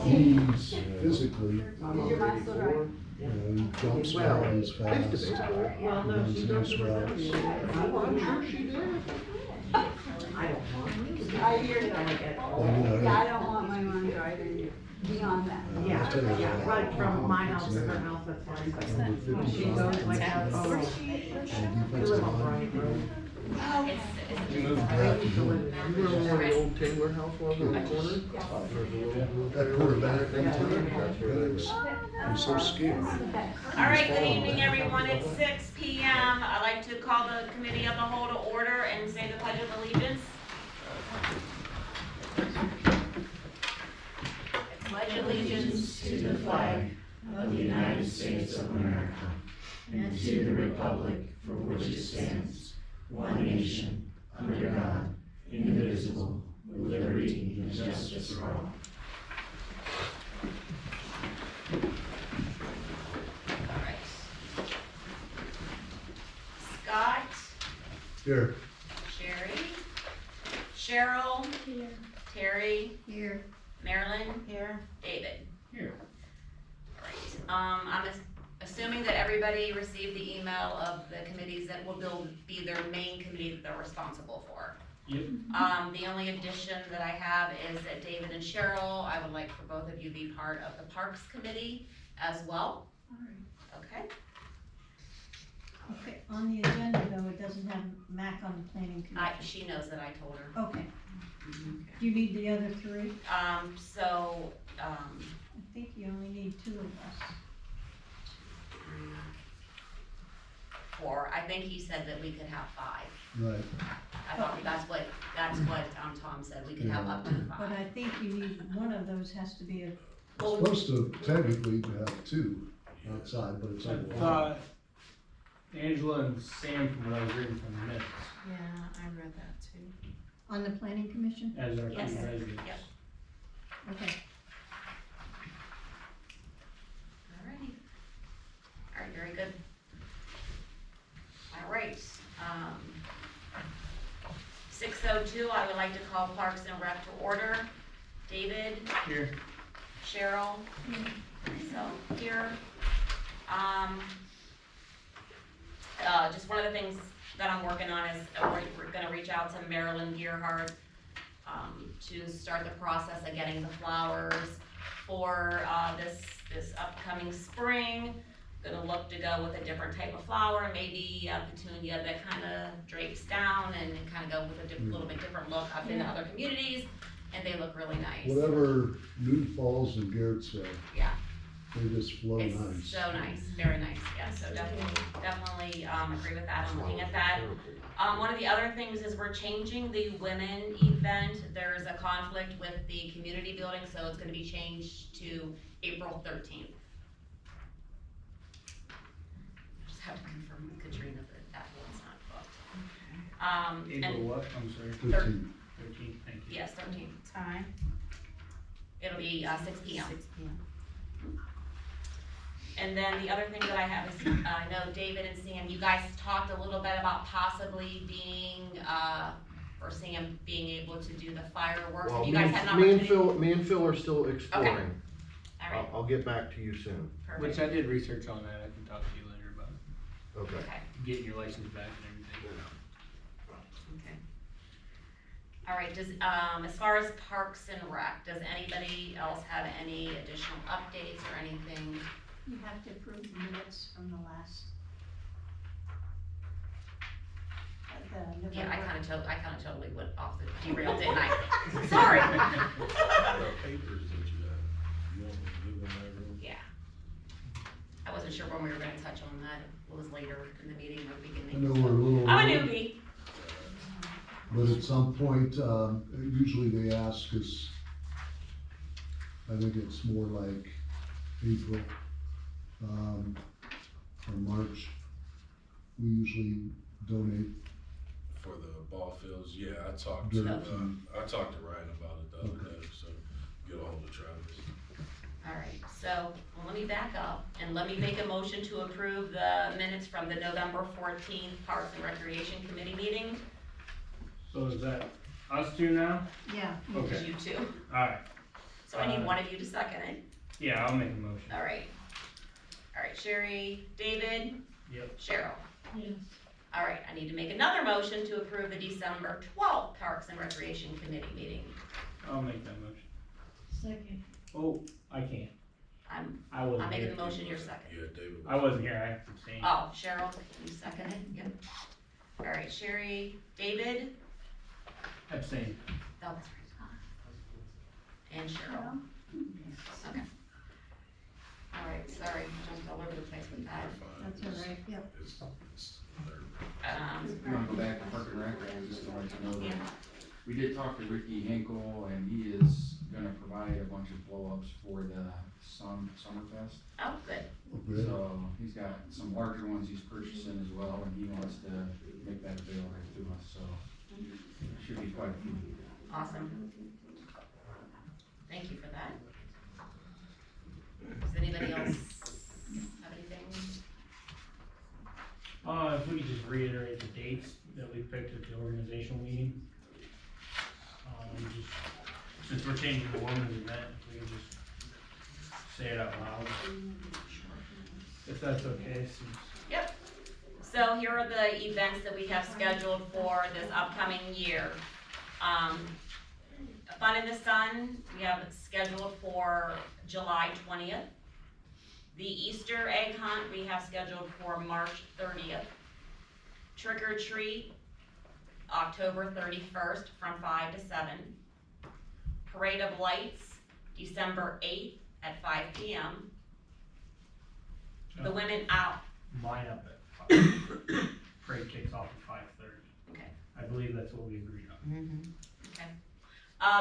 He's physically, Is your mouth still dry? he jumps around as fast, Well, no, runs she nice doesn't. routes. Oh, I'm sure she did. I don't want. I hear that. Yeah, I don't want my mom driving beyond that. Yeah, right from my house to her house, that's fine, but when she goes like that, oh. We live on Bryant Road. You moved I used to live there. You remember where the old Taylor house was on the corner? That quarterback thing too, I'm so scared. All right, good evening, everyone. It's 6 p.m. I'd like to call the committee of the whole to order and say the Pledge of Allegiance. I pledge allegiance to the flag of the United States of America and to the republic for which it stands, one nation, under God, indivisible, with liberty and justice for all. All right. Scott, Here, Sherry, Cheryl, Here. Terry, Here. Marilyn, Here. David. Here. All right. I'm assuming that everybody received the email of the committees that will be their main committee that they're responsible for. Yep. The only addition that I have is that David and Cheryl, I would like for both of you to be part of the Parks Committee as well. Okay? Okay, on the agenda though, it doesn't have Mac on the planning commission. She knows that I told her. Okay, do you need the other three? I I think you only need two of us. 4. I think he said that we could have 5. right, I thought that's what Tom said, we could have up to 5. But I think you need, one of those has to be a, Well, supposed to technically have two outside, but it's I on the thought Angela and Sam, from what I was reading from the minutes, Yeah, I read that too. on the planning commission? as our two Yes. residents. Yep. Okay, Alrighty. Alright, very good. Alright, 6:02, I would like to call Parks and Rec to order. David, Here. Cheryl, myself here. Just one of the things that I'm working on is we're gonna reach out to Marilyn Gearhart to start the process of getting the flowers for this upcoming spring. Gonna look to go with a different type of flower, maybe a petunia that kinda drapes down and kinda go with a little bit different look. I've been to other communities and they look really nice. whatever New Falls and Garrettsville, Yeah. they just flow It's nice. so nice, very nice, yeah, so definitely, agree with that, I'm looking at that. One of the other things is we're changing the women event, there's a conflict with the community building, so it's gonna be changed to April 13th. Just have to confirm with Katrina that one's not booked. April And, what? I'm sorry. 13. 13th, thank you. yes, 13th, Time? it'll be, 6 p.m. 6 p.m. And then the other thing that I have is, I know David and Sam, you guys talked a little bit about possibly being, or Sam being able to do the fireworks. Well, Have you me guys and, had an me and opportunity? me and Phil are still exploring. Alright, I'll get back to you soon. Which perfect, I did research on that, I can talk to you later about Okay. okay, getting your license back and everything. okay. Alright, as far as Parks and Rec, does anybody else have any additional updates or anything? you have to approve the minutes from the last. The Yeah, I November. kinda totally went off the derail, didn't I? Sorry. Papers that you got, you want me to give them that room? Yeah. I wasn't sure when we were gonna touch on that, it was later in the meeting or I beginning. know we're a little. I'm a newbie. But at some point, usually they ask us, I think it's more like April, or March. We usually donate For the ball fields, yeah, I talked to dirt and Ryan about it the other day, so get a hold of Travis. Alright, so, well, let me back up and let me make a motion to approve the minutes from the November 14th Parks and Recreation Committee meeting. So is that us two now? Yeah, Just Okay, you two. alright. So I need one of you to second it. Yeah, I'll make a motion. Alright. Alright, Sherry, David, Yep. Cheryl. Yes. Alright, I need to make another motion to approve the December 12th Parks and Recreation Committee meeting. I'll make that motion. Second. Oh, I can't. I wasn't I'm making here. the motion, you're second. Yeah, David. I wasn't here, I have to abstain. Oh, Cheryl, you seconded, yep. Alright, Sherry, David, Abstain. oh, that's right. And Cheryl. Okay. Alright, sorry, jumped all over the place with that. That's all right, yep. It's third. You wanna go back to Park and Rec, I just wanted to know that we did talk to Ricky Hinkle, and he is gonna provide a bunch of blow-ups for the Summerfest. Oh, good. Okay. So he's got some larger ones he's purchasing as well, and he wants to make that available to us, so should be quite a few. Awesome. Thank you for that. Does anybody else have anything? If we could just reiterate the dates that we picked at the organizational meeting. Just, since we're changing the women's event, if we could just say it out loud. If that's okay, since. Yep. So here are the events that we have scheduled for this upcoming year. Fun in the Sun, we have it scheduled for July 20th. The Easter egg hunt, we have scheduled for March 30th. Trick or treat, October 31st from 5 to 7. Parade of Lights, December 8th at 5 p.m. The women out, Line up at 5. Parade kicks off at 5:30. okay. I believe that's what we agreed on. Okay.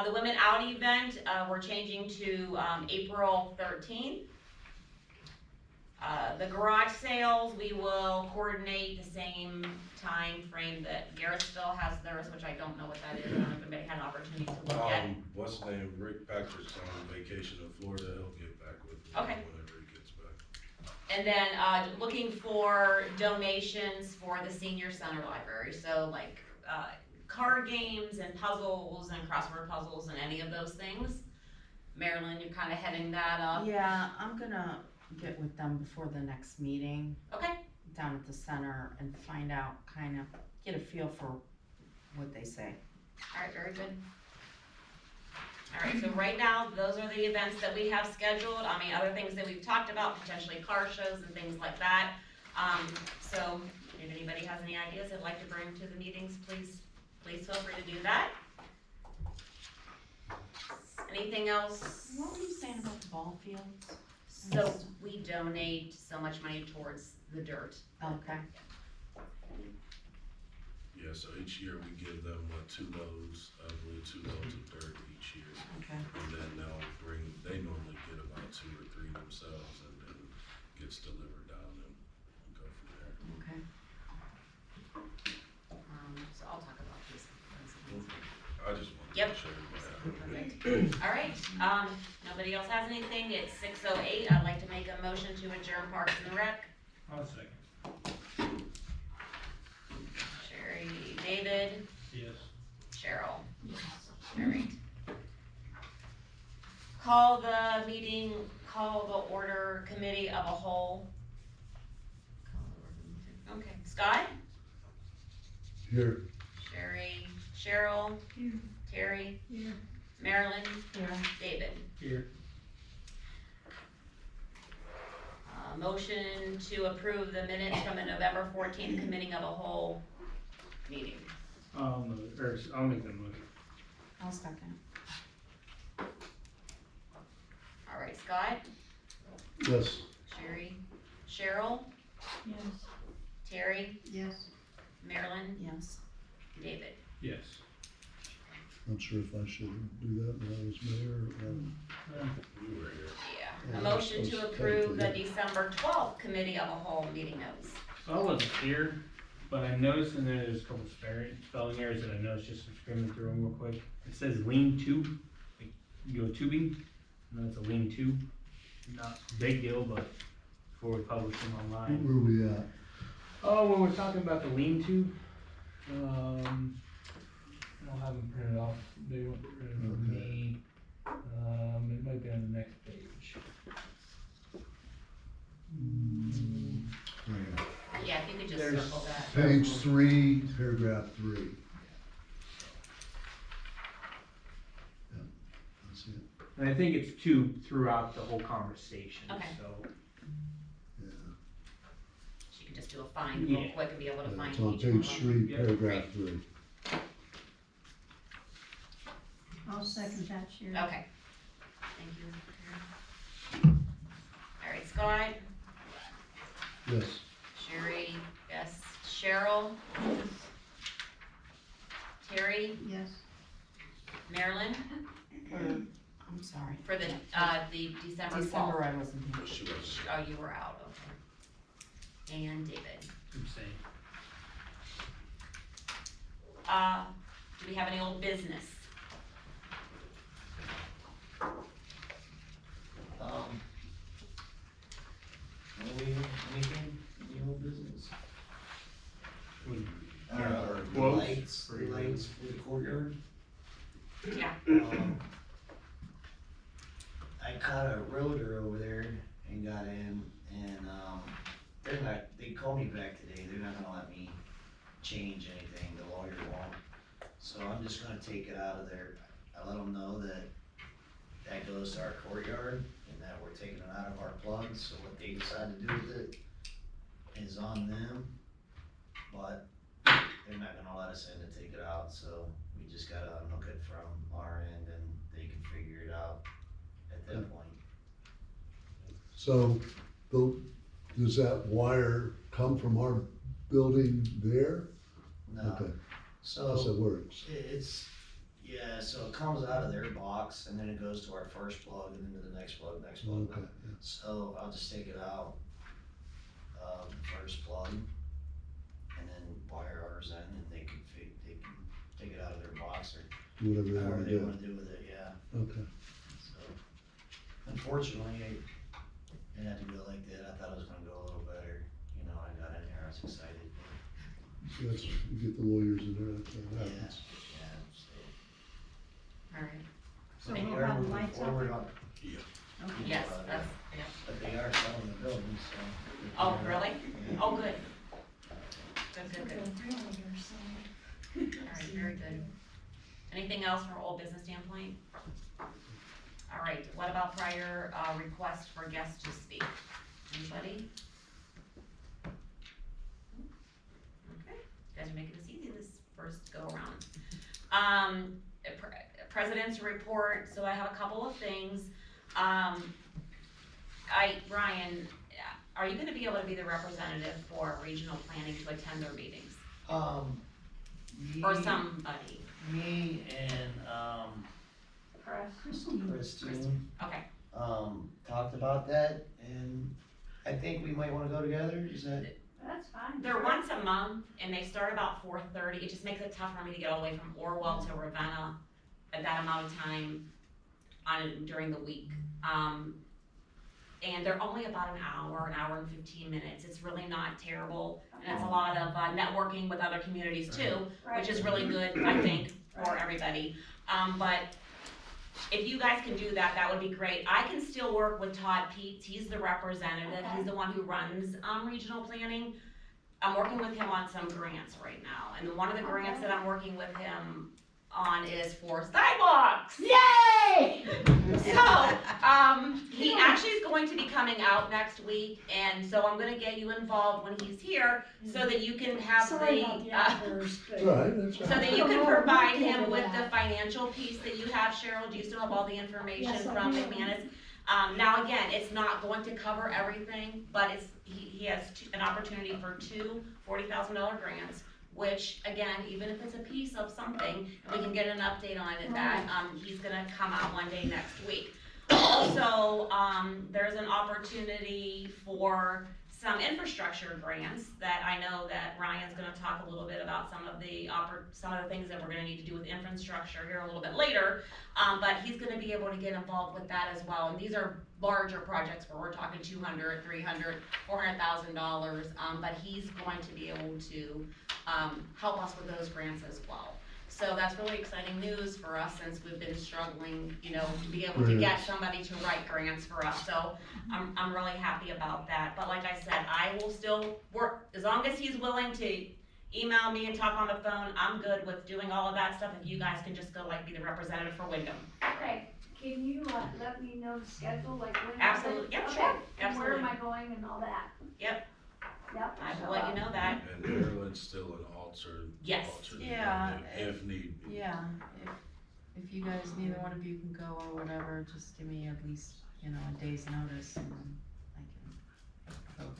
The Women Out event, we're changing to April 13th. The garage sales, we will coordinate the same time frame that Garrettsville has theirs, which I don't know what that is. I don't know if anybody had an opportunity to look at. What's his name, Rick Patrick's on vacation in Florida, he'll get back with me Okay. whenever he gets back. And then looking for donations for the senior center library. So like card games and puzzles and crossword puzzles and any of those things. Marilyn, you're kind of heading that up. Yeah, I'm gonna get with them before the next meeting Okay. down at the center and find out, kind of get a feel for what they say. All right, very good. All right, so right now, those are the events that we have scheduled. I mean, other things that we've talked about, potentially car shows and things like that. So if anybody has any ideas they'd like to bring to the meetings, please feel free to do that. Anything else? What were you saying about the ball fields? So we donate so much money towards the dirt. Okay, Yeah, so each year we give them, two loads of dirt each year. okay. And then they normally get about 2 or 3 themselves, and then gets delivered down and go from there. Okay. So I'll talk about these. I just want to Yep. make sure everybody has Perfect. All right, nobody else has anything, it's 6:08, I'd like to make a motion to adjourn Parks and Rec. I'll second. Sherry, David, Yes. Cheryl. All right. Call the order committee of a whole. Okay, Scott, Here. Sherry, Cheryl, Here. Terry, Here. Marilyn, Here. David. Here. Motion to approve the minutes from the November 14th committee of a whole meeting. I'll make that motion. I'll second. All right, Scott, Yes. Sherry, Cheryl, Yes. Terry, Yes. Marilyn, Yes. David. Yes. Not sure if I should do that when I was mayor. You were here. Yeah. A motion to approve the December 12th committee of a whole meeting notes. So I wasn't here, but I noticed in there there's a couple spelling errors that I noticed just from skimming through them real quick. It says lean-to, like you go tubing, and then it's a lean-to. Not a big deal, but before we publish them online. Where are we at? Oh, when we're talking about the lean-to, I'll have them printed off. They won't print it for me. It might be on the next page. Right. Yeah, if you could just There's- circle that. Page 3, paragraph 3. Yeah, that's it, And I think it's two throughout the whole conversation, Okay. so. yeah. So you could just do a find real Yeah. quick and be able to Yeah, find it's on each one of page them. 3, Yeah. paragraph 3. I'll second that, Sherry. Okay. Thank you. Alright, Scott, Yes, Sherry, yes, Cheryl, Terry, Yes. Marilyn, I'm sorry. for the December December, 12th. I wasn't here. She was. Oh, you were out, okay. And David. I'm saying. Do we have any old business? Anything, any old business? The Quotes lights, for the your- lights for the courtyard. Yeah. I caught a realtor over there and got in, and, they called me back today, they're not gonna let me change anything, the lawyer won't. So I'm just gonna take it out of there, I let them know that that goes to our courtyard, and that we're taking it out of our plugs, so what they decide to do with it is on them. But they're not gonna let us in to take it out, so we just gotta unhook it from our end and they can figure it out at that point. so, does that wire come from our building there? No, Okay, how's so it works? it's, yeah, so it comes out of their box and then it goes to our first plug and then to the next plug. Okay, yeah. So I'll just take it out, the first plug, and then wire ours in, and they can take it out of their box or Do whatever they however wanna they do, wanna do with it, yeah. okay. So, unfortunately, it had to go like that. I thought it was gonna go a little better. You know, I got in there, I was excited. So that's, you get the lawyers in there, that's what Yeah, happens. yeah, so. Alright, So They we'll are have moving lights up forward there? on- Okay. yes, that's, yeah. But they are selling the building, so. Oh, really? Yeah. Oh, good. Good. Alright, very good. Anything else from old business standpoint? Alright, what about prior, request for guests to speak? Anybody? Okay, you guys are making this easy this first go around. President's report, so I have a couple of things. Brian, are you gonna be able to be the representative for regional planning to attend their meetings? Or Me- somebody? Me and, Christine, Okay, talked about that, and I think we might wanna go together, is that? That's fine. they're once a month and they start about 4:30. It just makes it tough for me to get all the way from Orwell to Ravenna at that amount of time during the week. And they're only about an hour and 15 minutes. It's really not terrible. And it's a lot of networking with other communities too, which is really good, I think, for everybody. But if you guys can do that, that would be great. I can still work with Todd Peets. He's the representative. He's the one who runs regional planning. I'm working with him on some grants right now. And one of the grants that I'm working with him on is for sidewalks. Yay! So, he actually is going to be coming out next week, and so I'm gonna get you involved when he's here, so that you can have Sorry about the outburst, but- Right, that's so right. that you can provide him with the financial piece that you have, Cheryl. Do you still have all the information Yes, I from do. McManus? Now again, it's not going to cover everything, but he has an opportunity for two $40,000 grants, which again, even if it's a piece of something, and we can get an update on it, that, he's gonna come out one day next week. Also, there's an opportunity for some infrastructure grants that I know that Ryan's gonna talk a little bit about some of the things that we're gonna need to do with infrastructure here a little bit later. But he's gonna be able to get involved with that as well, and these are larger projects where we're talking $200,000, $300,000, $400,000, but he's going to be able to help us with those grants as well. So that's really exciting news for us since we've been struggling, you know, to be able to get Grants. somebody to write grants for us. So I'm really happy about that. But like I said, I will still work, as long as he's willing to email me and talk on the phone, I'm good with doing all of that stuff. If you guys can just go like be the representative for Windham. Okay, can you, let me know the schedule, like when? Absolutely, yep, Okay, sure, and where am absolutely. I going and all that? Yep, Yep. I will let you know that. And Maryland's still an alternate. Yes. Yeah, If need be. Yeah, if you guys, neither one of you can go or whatever, just give me at least, you know, a day's notice and I can go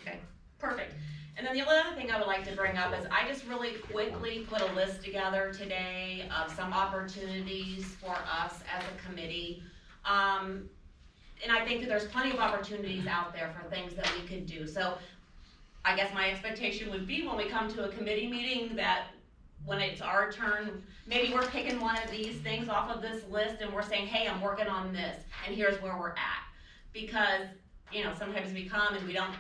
there. Perfect. And then the only other thing I would like to bring up is I just really quickly put a list together today of some opportunities for us as a committee. And I think that there's plenty of opportunities out there for things that we could do. So I guess my expectation would be when we come to a committee meeting that when it's our turn, maybe we're picking one of these things off of this list and we're saying, hey, I'm working on this and here's where we're at. Because, you know, sometimes we come and we don't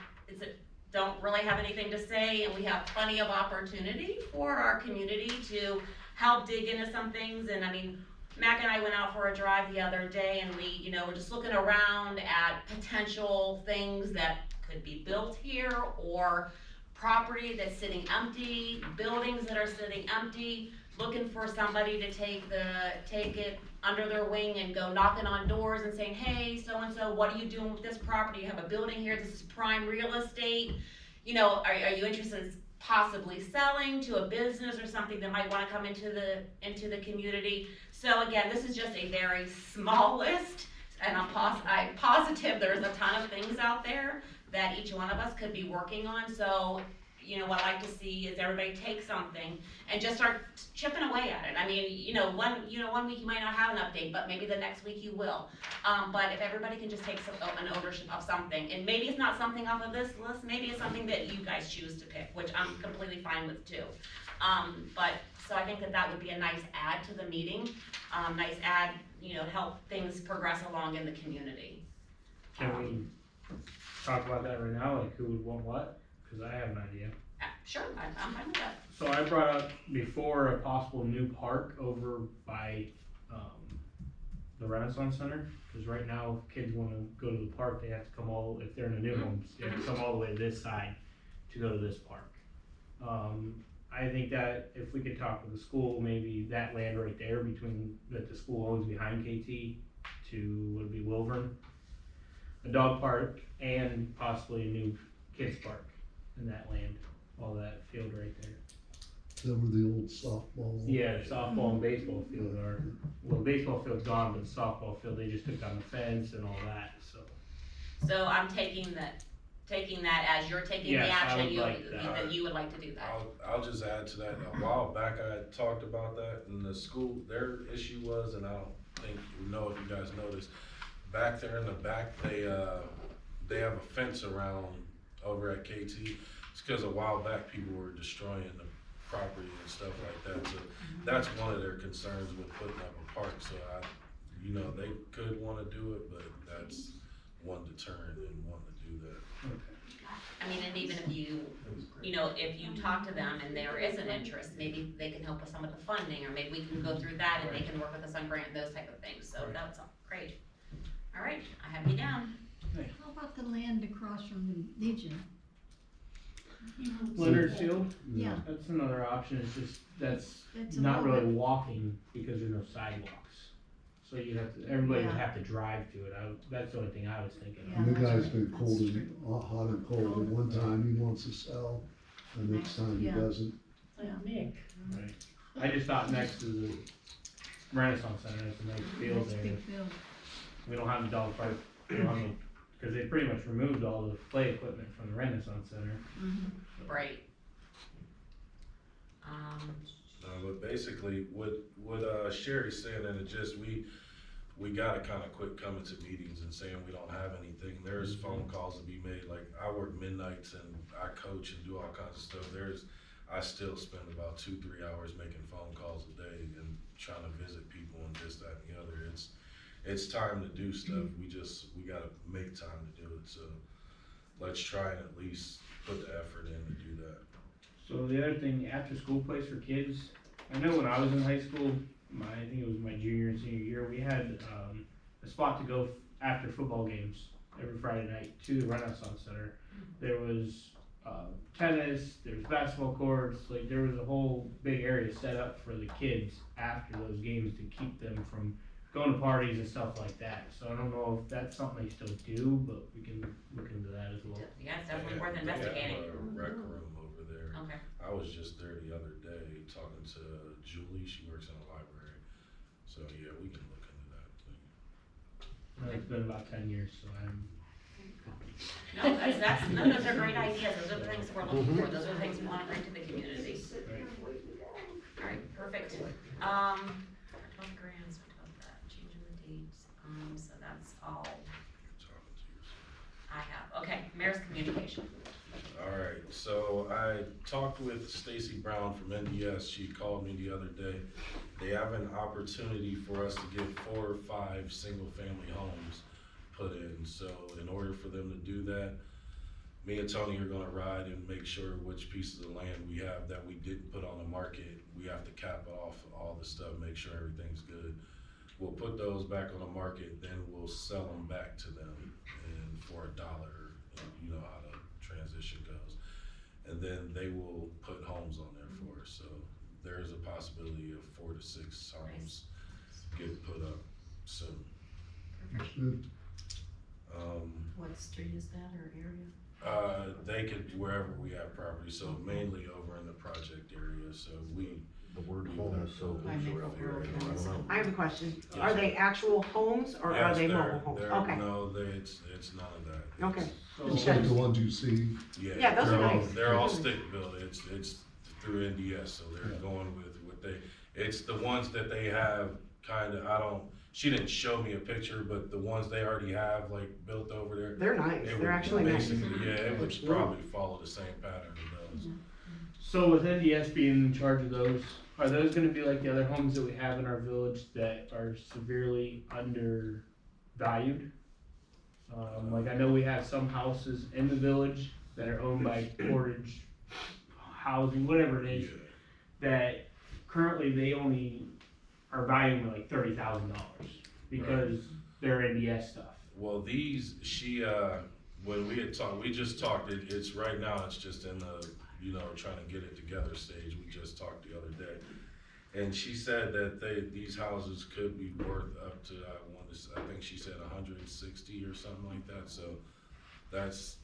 really have anything to say, and we have plenty of opportunity for our community to help dig into some things. And I mean, Mac and I went out for a drive the other day and we, you know, we're just looking around at potential things that could be built here or property that's sitting empty, buildings that are sitting empty, looking for somebody to take it under their wing and go knocking on doors and saying, hey, so-and-so, what are you doing with this property? You have a building here, this is prime real estate. You know, are you interested in possibly selling to a business or something that might wanna come into the community? So again, this is just a very small list, and I'm positive there's a ton of things out there that each one of us could be working on. So, you know, what I like to see is everybody take something and just start chipping away at it. I mean, one week you might not have an update, but maybe the next week you will. But if everybody can just take an ownership of something, and maybe it's not something off of this list, maybe it's something that you guys choose to pick, which I'm completely fine with too. So I think that would be a nice add to the meeting, nice add, you know, help things progress along in the community. Can we talk about that right now, like who would want what? Cause I have an idea. Sure, I'm fine with that. So I brought up before a possible new park over by, the Renaissance Center. Cause right now, if kids wanna go to the park, they have to come if they're in a new home, they have to come all the way to this side to go to this park. I think that if we could talk with the school, maybe that land right there that the school owns behind KT would it be Wilburn, a dog park and possibly a new kids park in that land, all that field right there. That were the old softball. Yeah, the softball and baseball field are, well, the baseball field's gone, but the softball field, they just took down the fence and all that, so. So I'm taking that as you're taking the Yes, I action, would like that. that you would like to do that. I'll just add to that, a while back I had talked about that, and the school, their issue was, and I don't think, if you guys noticed, back there in the back, they have a fence around over at KT. It's cause a while back people were destroying the property and stuff like that, so that's one of their concerns with putting up a park, so they could wanna do it, but that's one deterrent and one to do that. I mean, and even if if you talk to them and there is an interest, maybe they can help with some of the funding, or maybe we can go through that and they can work with us on grant and those type of things, so that's all, great. All right, I have you down. How about the land across from the Legion? Leonard's Field, Yeah, that's another option, it's just, that's That's a not little really walking because there's no sidewalks. So everybody would Yeah. have to drive to it, that's the only thing I was thinking Yeah. of. And the guy's that's been right. cold That's and, hot and cold, and one time he wants to sell, the next time he Yeah. doesn't. Nick. Right. I just thought next to the Renaissance Center, there's a nice field Nice there. big field. We don't have a dog park, cause they pretty much removed all the play equipment from the Renaissance Center. Right. But basically, what Sherry's saying, and it just, we gotta kinda quit coming to meetings and saying we don't have anything. There's phone calls to be made, like, I work midnights and I coach and do all kinds of stuff. I still spend about 2-3 hours making phone calls a day and trying to visit people and this, that, and the other. It's time to do stuff, we gotta make time to do it, so let's try and at least put the effort in to do that. So the other thing, after school place for kids, I know when I was in high school, I think it was my junior and senior year, we had, a spot to go after football games every Friday night to the Renaissance Center. There was, tennis, there was basketball courts, like, there was a whole big area set up for the kids after those games to keep them from going to parties and stuff like that. So I don't know if that's something they still do, but we can look into that as well. Yeah, it's definitely worth They have investigating. a rec room over there. Okay. I was just there the other day talking to Julie, she works in a library. So yeah, we can look into that too. It's been about 10 years, so I'm. No, no, those are great ideas, those are the things we're looking for, those are the things we wanna bring to the community. Right. Alright, perfect. 12 grand, so we talked about that, changing the dates, so that's all Talking to you. I have. Okay, mayor's communication. Alright, so I talked with Stacy Brown from NDS, she called me the other day. They have an opportunity for us to get 4 or 5 single-family homes put in, so in order for them to do that, me and Tony are gonna ride and make sure which pieces of land we have that we didn't put on the market. We have to cap off all the stuff, make sure everything's good. We'll put those back on the market, then we'll sell them back to them and for $1, and you know how the transition goes. And then they will put homes on there for us, so there's a possibility of 4 to 6 homes get put up soon. That's good. What street is that or area? They could, wherever we have property, so mainly over in the project area, so we. The word home is so I loose mean, around here, I don't know. I have a question. Yes. Are they actual homes or are Yes, they they're- mobile homes? they're- Okay, No, it's none of that. okay. It's like the ones you see. Yeah, those they're are all- nice. They're all stick built, it's through NDS, so they're Yeah. going with what they, it's the ones that they have kinda, she didn't show me a picture, but the ones they already have, like, built over there. They're nice. it They're would actually nice. basically, Yeah, it would That's good. probably follow the same pattern of those. So with NDS being in charge of those, are those gonna be like the other homes that we have in our village that are severely undervalued? Like I know we have some houses in the village that are owned by Portage Housing, whatever it is, Yeah. that currently they only are valuing like $30,000 because they're NDS stuff. Well, these, when we had talked, we just talked, it's right now, it's just in the, trying to get it together stage, we just talked the other day. And she said that these houses could be worth up to, I think she said 160 or something like that, so that's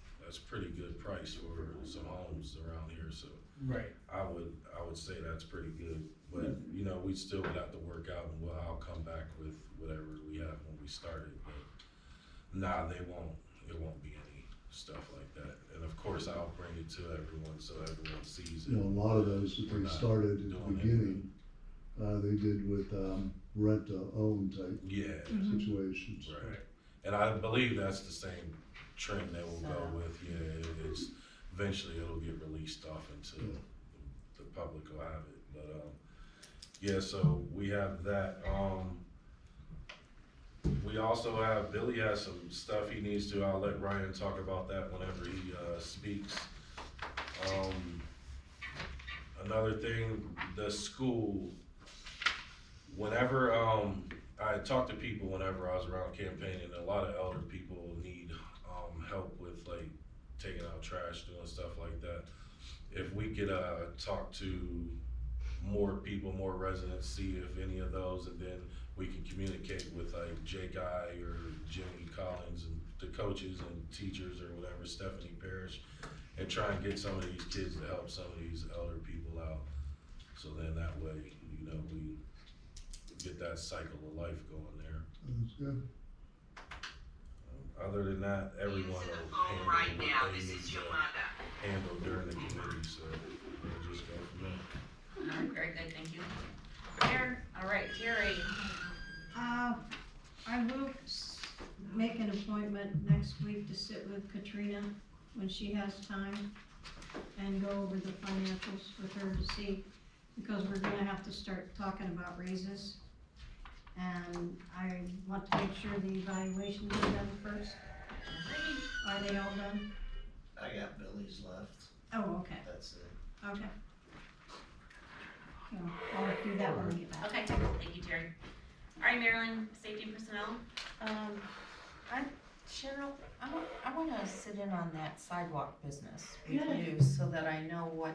pretty good price for some homes around here, so. Right. I would say that's pretty good, but, we still would have to work out and I'll come back with whatever we have when we started, but nah, it won't be any stuff like that. And of course, I'll bring it to everyone so everyone sees You know, it. a lot of those that We're they not started at the doing beginning, they did with, rent to own type Yeah, situations. right. And I believe that's the same trend that we'll go with, it's, eventually it'll get released off into Yeah. the public will have it, but, yeah, so we have that, we also have, Billy has some stuff he needs to, I'll let Ryan talk about that whenever he, speaks. Another thing, the school, whenever, I talk to people whenever I was around campaigning, a lot of elder people need, help with like taking out trash, doing stuff like that. If we could, talk to more people, more residents, see if any of those, and then we can communicate with like Jake I or Jimmy Collins and the coaches and teachers or whatever, Stephanie Parrish, and try and get some of these kids to help some of these elder people out. So then that way, we get that cycle of life going there. That's good. Other than that, everyone will handle what they need to handle during the committee, so we'll just go from there. Alright, very good, thank you. Mayor, alright, Terry, I will make an appointment next week to sit with Katrina when she has time and go over the financials with her to see, because we're gonna have to start talking about raises. And I want to make sure the evaluations are done first. Are they all done? I got Billy's left, Oh, okay, that's it. okay. So I'll do that when we get back. Okay, thank you, Terry. All right, Marilyn, safety and personnel. Cheryl, I wanna sit in on that sidewalk business with Good. you so that I know what,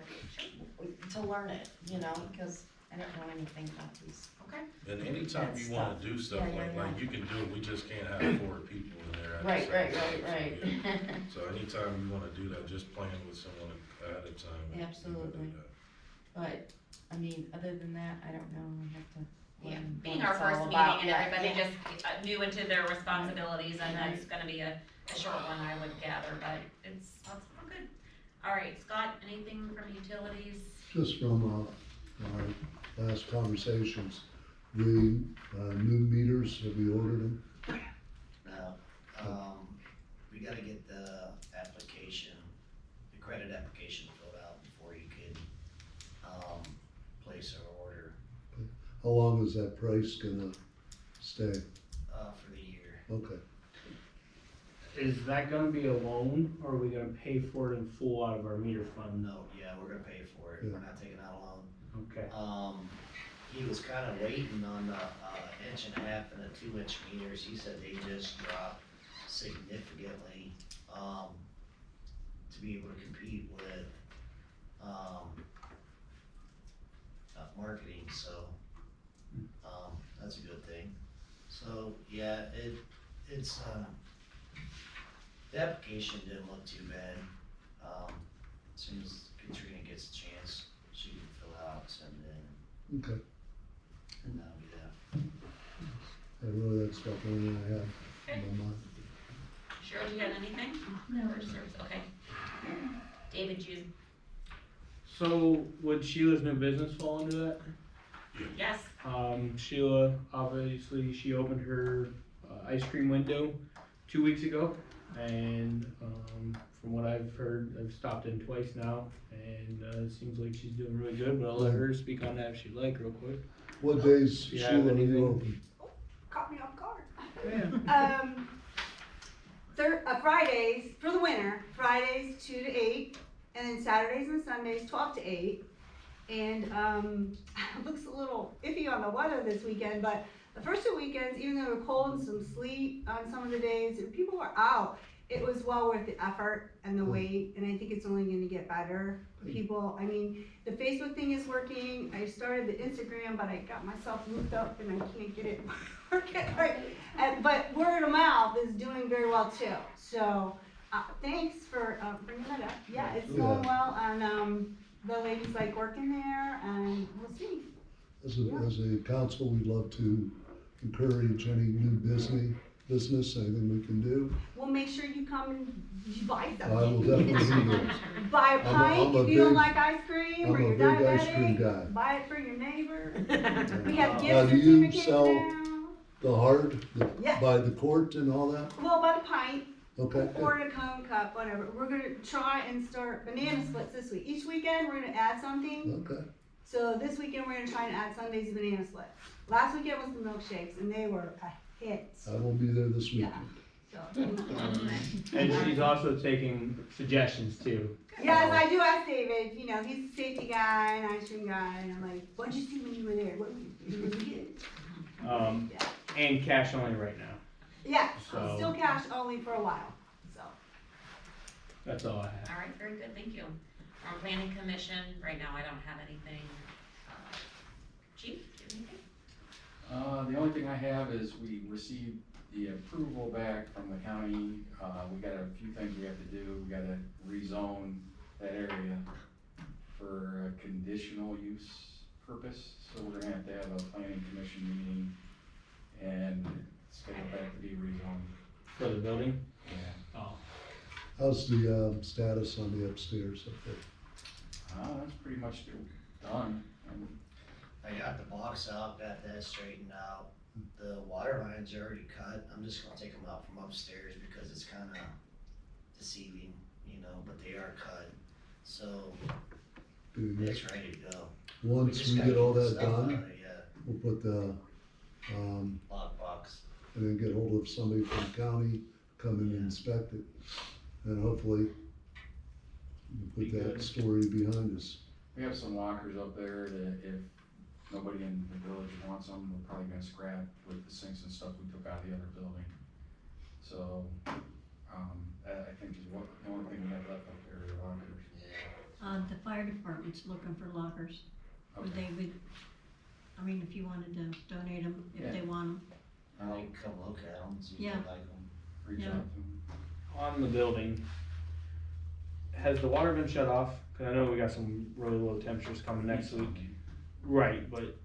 to learn it, you know, because I don't know anything about these. Okay. And anytime That you wanna stuff. do stuff Yeah, yeah, like yeah. you can do it, we just can't have 4 people in there. at the Right, same right, time. right, So, yeah. right. So anytime you wanna do that, just plan with someone ahead of time. and you can do Absolutely. that. But, I mean, other than that, I don't know, I have to. Yeah, learn being what our it's all first meeting about. and Yeah, everybody yeah. just new into their responsibilities, and Right. that's gonna be a short one, I would gather, but that's good. All right, Scott, anything from utilities? Just from, our last conversations, the, new meters, have we ordered them? No, we gotta get the application, the credit application filled out before you can, place our order, How long is that price gonna stay? for the year. Okay, Is that gonna be a loan, or are we gonna pay for it in full out of our meter fund? No, yeah, we're gonna pay for it, Yeah. we're not taking out a loan. Okay. He was kinda waiting on the, 1.5" and the 2" meters, he said they just dropped significantly, to be able to compete with, marketing, so, that's a good thing. So, yeah, it's, the application didn't look too bad, as soon as Katrina gets a chance, she can fill out, send it in, okay. and that'll be that. Really, that's about the only thing I have in my mind. Cheryl, do you have anything? No. Or service? Okay. David, Jude, So would Sheila's new business fall into that? yes? Sheila, obviously, she opened her ice cream window 2 weeks ago, and from what I've heard, I've stopped in twice now, and it seems like she's doing really good. But I'll let her speak on that if she'd like, real quick. What days, Do you have Sheila, are anything? you open? Caught me off guard. Yeah. Fridays, for the winter, Fridays 2 to 8, and then Saturdays and Sundays 12 to 8. And, it looks a little iffy on the weather this weekend, but the first 2 weekends, even though it was cold and some sleet on some of the days, and people were out, it was well worth the effort and the wait, and I think it's only gonna get better. People, I mean, the Facebook thing is working, I started the Instagram, but I got myself looped up and I can't get it working right. But word of mouth is doing very well too, so, thanks for, bringing that up. Yeah, it's going well, and, the ladies like working there, and we'll see. As a council, we'd love to encourage any new business, anything we can do. We'll make sure you come and you buy I will something. definitely do that. Buy a I'm pint a if you don't big- like ice cream, or I'm a you're big ice cream diabetic, guy. buy it for your neighbor. We have Now, gift do you certificates sell now. the hard, Yeah. by the quart and all that? Well, by the pint, Okay, good. or in a cone cup, whatever. We're gonna try and start banana splits this week. Each weekend, we're gonna add something. Okay, So this weekend, we're gonna try and add Sunday's banana splits. Last weekend was the milkshakes, and they were a hit. I will be there this Yeah. weekend. So. And she's also taking suggestions too. Yes, I do ask David, you know, he's a safety guy and ice cream guy, and I'm like, what'd you see when you were there? What did you get? Yeah. And cash only right now. Yeah, So- still cash only for a while, so. That's all I have. All right, very good, thank you. Our planning commission, right now I don't have anything. Chief, do you have anything? The only thing I have is we received the approval back from the county. We got a few things we have to do. We gotta rezone that area for a conditional use purpose. So we're gonna have to have a planning commission meeting and schedule that to be rezoned. For the building? Yeah. Oh. How's the, status on the upstairs up there? That's pretty much done. I got the box out, got that straightened out, the water lines are already cut, I'm just gonna take them out from upstairs because it's kinda deceiving, you know, but they are cut, so Do we- it's ready to go. Once just we gotta get all the that stuff out done, of it, Yeah, we'll put the, lockbox. and then get hold of somebody from the county, come in and inspect it. And hopefully, we'll put Be that good. story behind us. We have some lockers up there that if nobody in the village wants them, we're probably gonna scrap with the sinks and stuff we took out of the other building. So, that I think is what, the only thing we have left up there are lockers. The fire department's looking for lockers. Would Okay. they would, I mean, if you wanted to donate them, if Yeah. they want them. I'll come look at them, see if Yeah. I like them. Reach Yeah. out to them. On the building, has the water been shut off? Cause I know we got some really low temperatures coming next week. Right, but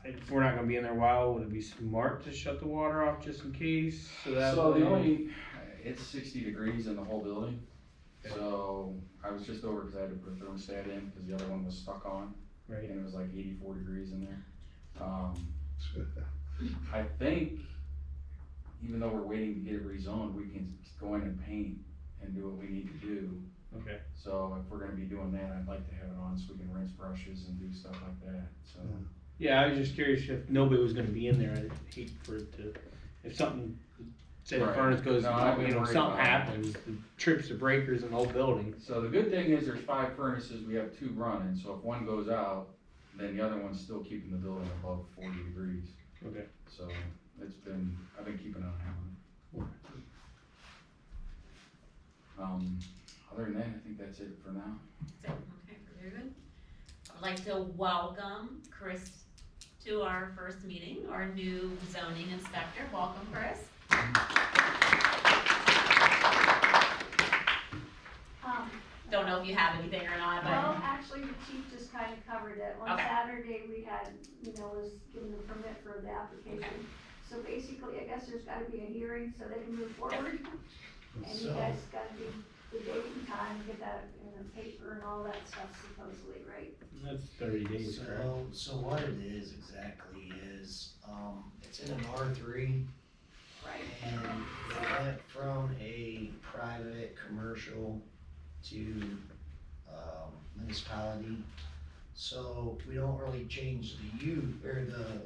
if we're not gonna be in there a while, would it be smart to shut the water off just in case? That So the way- only, it's 60 degrees in the whole building, so I was just over because I had to put a thermostat in because the other one was stuck on, Right. and it was like 84 degrees in there. I think, even though we're waiting to get it rezoned, we can go in and paint and do what we need to do. Okay. So if we're gonna be doing that, I'd like to have it on so we can rinse brushes and do stuff like that, so. Yeah, I was just curious if nobody was gonna be in there, I'd hate for it to, if something, say the Right. furnace goes, No, I've been you know, worried something about it. happens, the trips the breakers in the whole building. So the good thing is there's 5 furnaces, we have 2 running, so if one goes out, then the other one's still keeping the building above 40 degrees. Okay. So I've been keeping an eye on it. Other than that, I think that's it for now. That's it, okay, very good. I'd like to welcome Chris to our first meeting, our new zoning inspector. Welcome, Chris. Don't know if you have anything or not, Well, but, actually, the chief just kind of covered it. On Okay. Saturday, we had, was given the permit for the application. So basically, I guess there's gotta be a hearing so they can move forward. And you So- guys gotta be the date and time, get that in the paper and all that stuff supposedly, right? That's 30 days, correct? So what it is exactly is, it's in an R3, Right. and it went from a private commercial to, municipality. So we don't really change the or the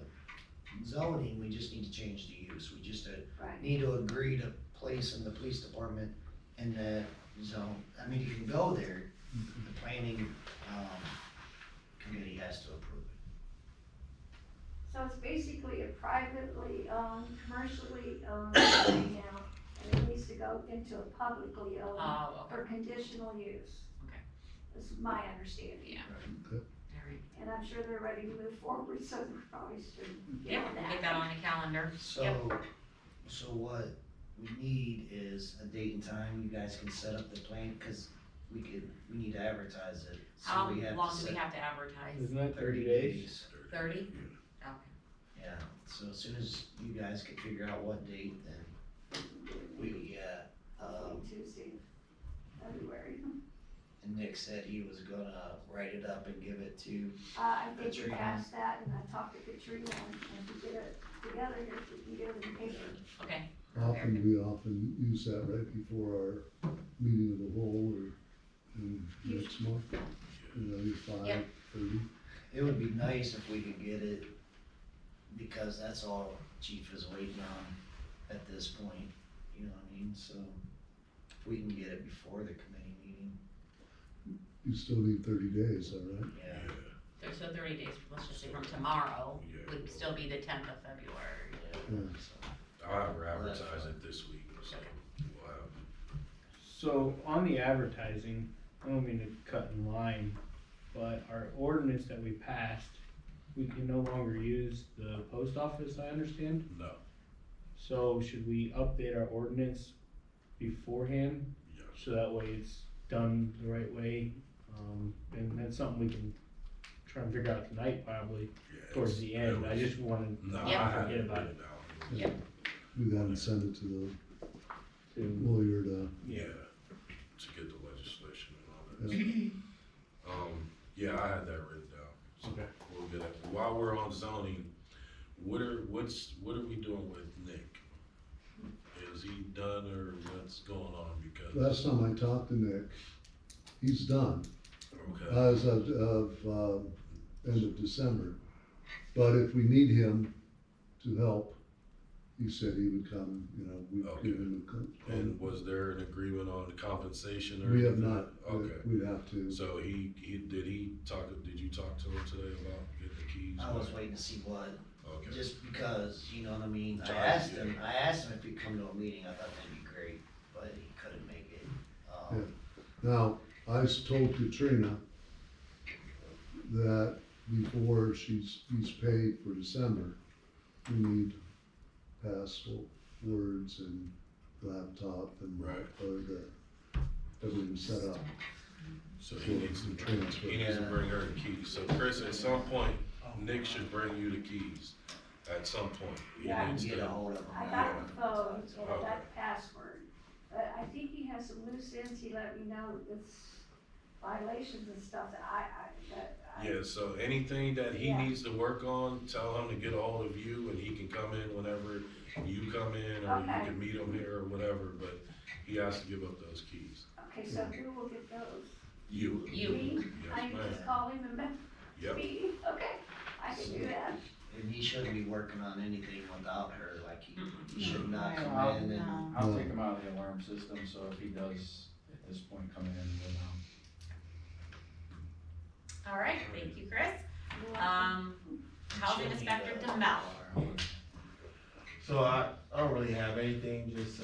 zoning, we just need to change the use. We just Right. need to agree to place in the police department in that zone. I mean, you can go there, the planning, committee has to approve it. So it's basically a privately owned, commercially owned right now, and it needs to go into a publicly owned oh, okay, for conditional use. Okay. This is my understanding. yeah. Okay. Alright. And I'm sure they're ready to move forward, so we probably should get Yeah, on we'll that. get that on the calendar. So what we need is a date and time you guys can set up the plan, cause we need to advertise it. So How we have to long do we set have to advertise? Isn't that 30 days? 30? Okay. Yeah, so as soon as you guys can figure out what date, then Hopefully Tuesday, February. and Nick said he was gonna write it up and give it to, I think we Katrina. passed that, and I talked to Katrina, and to get it together here, so we can get it in the paper. Okay. We often use that right before our meeting of the whole or next month, either 5:30. it would be nice if we could get it, because that's all chief is waiting on at this point, you know what I mean, so if we can get it before the committee meeting, You still need 30 days, all right? yeah. So 30 days, let's just say from tomorrow, Yeah. would still be the 10th of February. Yeah. So, I'll have her advertise it this week, so we'll have. So on the advertising, I don't mean to cut in line, but our ordinance that we passed, we can no longer use the post office, I understand? No, So should we update our ordinance beforehand, yes. so that way it's done the right way? And that's something we can try and figure out tonight probably, Yeah, towards the end. I just wanted No, Yeah. I had forget it about written down. Yep. Do that and send it to the to, lawyer to, Yeah, to get the legislation and all that. Yeah, I had that written down. So Okay. we'll get it. While we're on zoning, what are we doing with Nick? Is he done or what's going on? Because, last time I talked to Nick, he's done. okay, As of, end of December. But if we need him to help, he said he would come, you know, we'd Okay. give him a And was there an agreement on compensation or? We have anything? not, Okay. we'd have to. So did you talk to him today about getting the keys? I was back? waiting to see what, Okay. just because, you know what I mean? I Time, asked yeah. him if he'd come to a meeting, I thought that'd be great, but he couldn't make it. Now, I told Katrina that before he's paid for December, we need passwords and laptop and Right. everything set up. So he needs to transfer. bring her the keys. So Chris, at some point, Nick should bring you the keys. At some point. He Yeah. needs Get a to. hold of him. I got the phone and I Okay. got the password, but I think he has some loose ends, he let me know it's violations and stuff that I. Yeah, so anything that he Yeah. needs to work on, tell him to get a hold of you and he can come in whenever you come in or you Okay. can meet him here or whatever, but he has to give up those keys. Okay, so who will get those? You. You. Me? I Yes, can just ma'am. call him and Yep. me, okay, I can do that. And he shouldn't be working on anything without her, like he should not I'll- come in and. I'll take him out of the alarm system, so if he does at this point come in, we'll know. All right, thank you, Chris. Housing inspector DeMel. So I don't really have anything, just,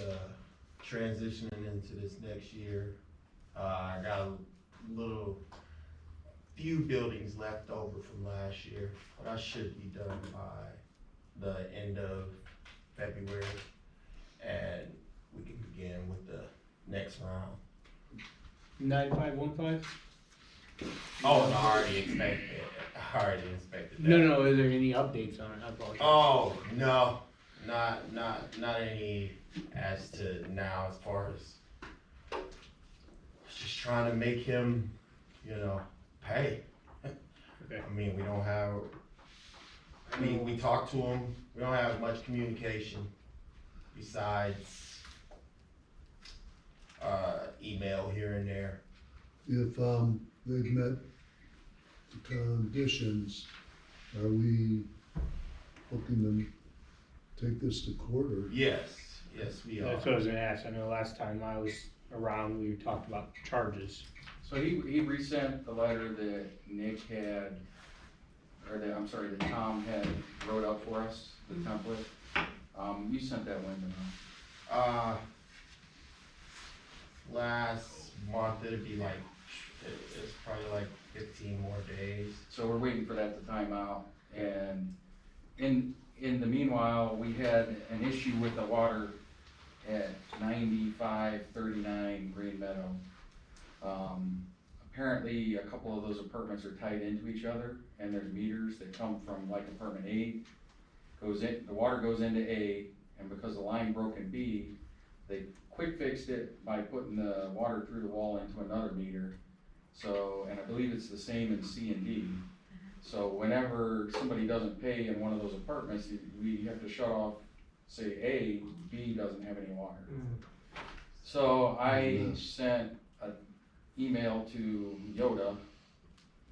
transitioning into this next year. I got a few buildings left over from last year, but I should be done by the end of February. And we can begin with the next round. 9515? Oh, I already inspected that. No, is there any updates on it? I apologize. Oh, no, not any as to now, as far as just trying to make him, pay. Okay. I mean, we talk to him, we don't have much communication besides, email here and there. If, they've met the conditions, are we looking to take this to court or? Yes, we are. That's what I was gonna ask. I know last time I was around, we talked about charges. So he resent the letter that Nick had, that Tom had wrote up for us, the template. You sent that one to him. Last month, it'd be like, it's probably like 15 more days. So we're waiting for that to time out, and in the meanwhile, we had an issue with the water at 9539 Green Meadow. Apparently, a couple of those apartments are tied into each other, and there's meters that come from like apartment A, the water goes into A, and because the line broke in B, they quick fixed it by putting the water through the wall into another meter. So, and I believe it's the same in C and D. So whenever somebody doesn't pay in one of those apartments, we have to shut off, say A, B doesn't have any water. So I sent an email to Yoda,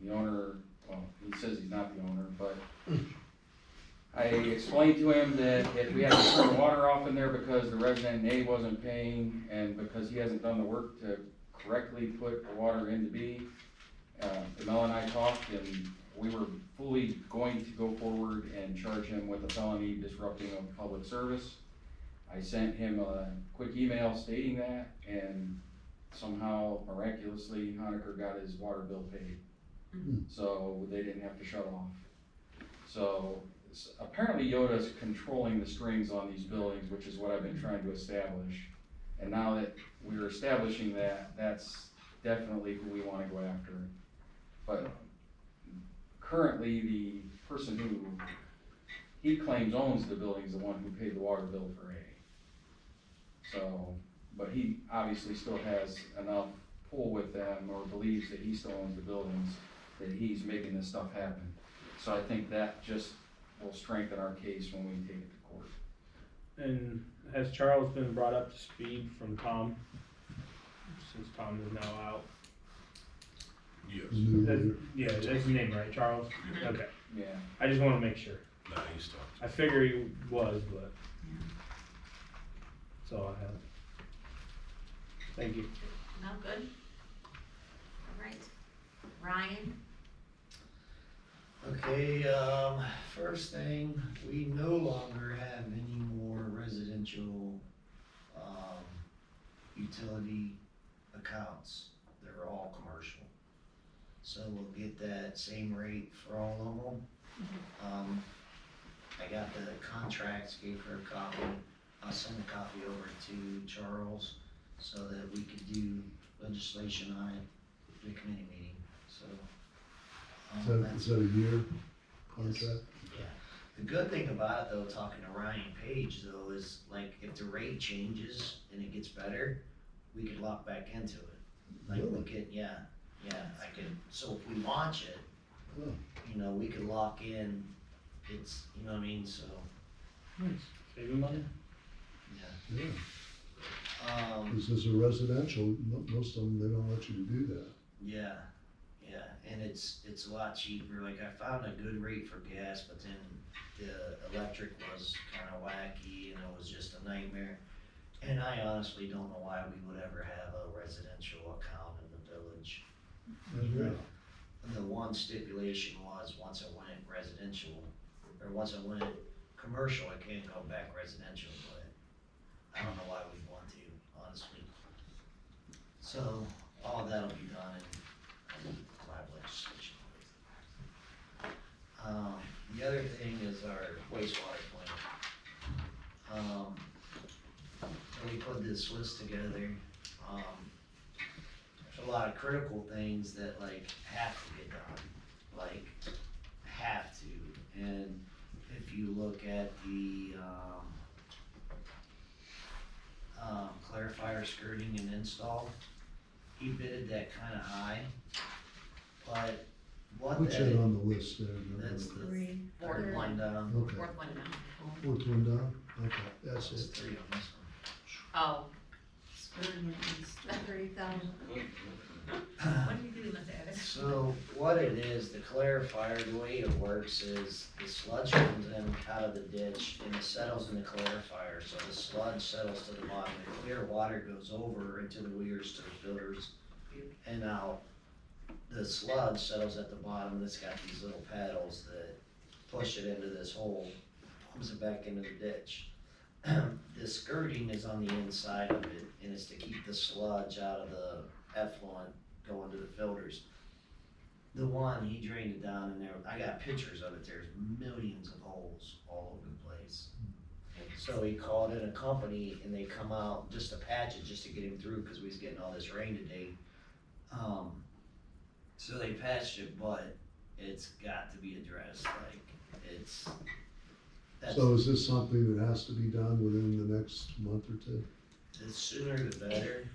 the owner, well, he says he's not the owner, but I explained to him that if we had to turn the water off in there because the resident A wasn't paying and because he hasn't done the work to correctly put the water into B, Mel and I talked and we were fully going to go forward and charge him with a felony disrupting of public service. I sent him a quick email stating that, and somehow miraculously Honaker got his water bill paid. So they didn't have to shut off. So apparently Yoda's controlling the strings on these buildings, which is what I've been trying to establish. And now that we're establishing that, that's definitely who we wanna go after. But currently, the person who he claims owns the building is the one who paid the water bill for A. So, but he obviously still has enough pull with them, or believes that he still owns the buildings, that he's making this stuff happen. So I think that just will strengthen our case when we take it to court. And has Charles been brought up to speed from Tom? Since Tom is now out? Yes. Yeah, that's his name, right, Charles? Okay, Yeah. I just wanna make sure. Nah, he's talking. I figure he was, but That's all I have. Thank you. No, good. All right, Ryan? Okay, first thing, we no longer have any more residential, utility accounts. They're all commercial. So we'll get that same rate for all of them. I got the contracts, gave her a copy. I'll send a copy over to Charles so that we could do legislation on it at the committee meeting, so. Is that a year contract? Yeah, the good thing about it though, talking to Ryan Page though, is like if the rate changes and it gets better, we could lock back into it. Like we Really? could, yeah, I could, so if we launch it, Oh, you know, we could lock in, it's, you know what I mean, so, Nice. Saving money? yeah. yeah. This is a residential, most of them, they don't let you to do that. Yeah, and it's a lot cheaper, like I found a good rate for gas, but then the electric was kinda wacky and it was just a nightmare. And I honestly don't know why we would ever have a residential account in the village. That's right. And the one stipulation was, once it went residential, or once it went commercial, it can't go back residential, but I don't know why we'd want to, honestly. So, all that'll be done in lab legislation. The other thing is our wastewater plant. We put this list together, there's a lot of critical things that like have to get done, like have to, and if you look at the, clarifier skirting and install, he bidded that kinda high, but what What's that that, on the list there? that's the Three. third one down. Okay, Fourth one down. fourth one down, okay, that's There's it. 3 on this one. Oh, Skirting is 30,000. what are you doing with that? So what it is, the clarifier, the way it works is the sludge comes in out of the ditch and it settles in the clarifier. So the sludge settles to the bottom, the clear water goes over into the weirs to the filters and out. The sludge settles at the bottom and it's got these little paddles that push it into this hole, pumps it back into the ditch. The skirting is on the inside of it and it's to keep the sludge out of the effluent going to the filters. The one, he drained it down and there, I got pictures of it, there's millions of holes all over the place. So he called in a company and they come out just to patch it, just to get him through, cause we was getting all this rain today. So they patched it, but it's got to be addressed, like, it's, that's, So is this something that has to be done within the next month or two? the sooner the better.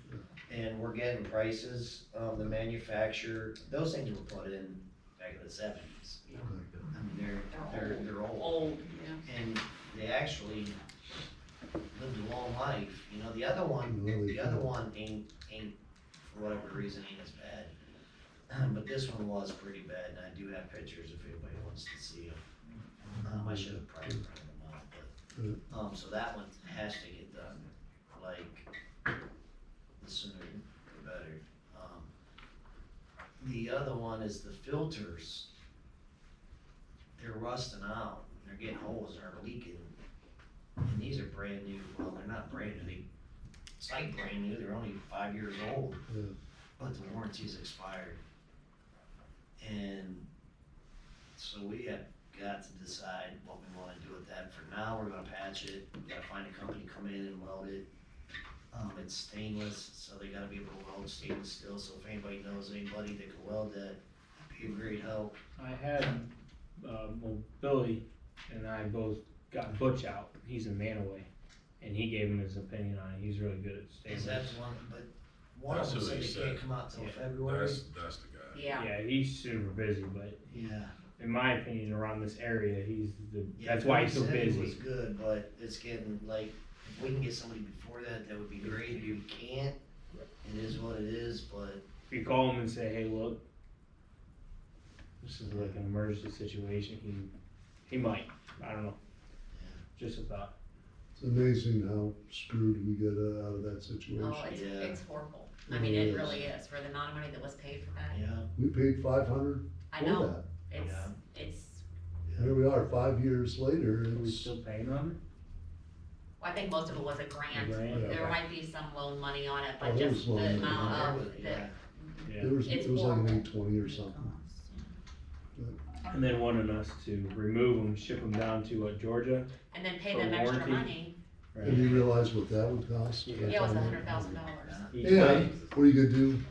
And we're getting prices, the manufacturer, those things were put in back in the 70s. I mean, they're old. Old, yeah. And they actually lived a long life, you know, the other one, No, they the other don't. one ain't, for whatever reason, ain't as bad. But this one was pretty bad, and I do have pictures if anybody wants to see them. I should have probably printed them out, but, so that one has to get done, like, the sooner the better. The other one is the filters. They're rusting out, they're getting holes, they're leaking. And these are brand new, well, they're not brand new, it's like brand new, they're only 5 years old, Yeah. but the warranty's expired. And so we have got to decide what we wanna do with that. For now, we're gonna patch it, we gotta find a company, come in and weld it. It's stainless, so they gotta be able to weld stainless steel, so if anybody knows anybody that can weld that, it'd be a great help. I had, well, Billy and I both got Butch out, he's in Manaway, and he gave him his opinion on it, he's really good at stainless. Is that the one, but one of That's them who said he they can't said. come out till Yeah. February. That's the guy. Yeah. Yeah, he's super busy, but Yeah. in my opinion, around this area, he's Yeah, that's why he's so Billy said busy. It was good, but it's getting like, if we can get somebody before that, that would be great. If we can't, it is what it is, but If you call him and say, hey, look, this is like an emergency situation, he might, I don't know, just a thought. It's amazing how screwed we get out of that situation. Oh, Yeah. it's horrible. I mean, it really is, for the amount of money that was paid for that. Yeah, We paid 500 I for know, that. it's, Here we are, 5 years later, Are we it's, still paying on I think most of it was a grant. A grant? There Yeah. might be some loan money on it, Oh, but there just was the loan money. amount of, yeah. the, it? there was, It's it was like horrible. an 820 or something. And then wanting us to remove them, ship them down to Georgia. and then pay For them extra warranty. money. And you realize what that would cost? Yeah. Yeah, it was $100,000. Each Yeah, way. what are you gonna do,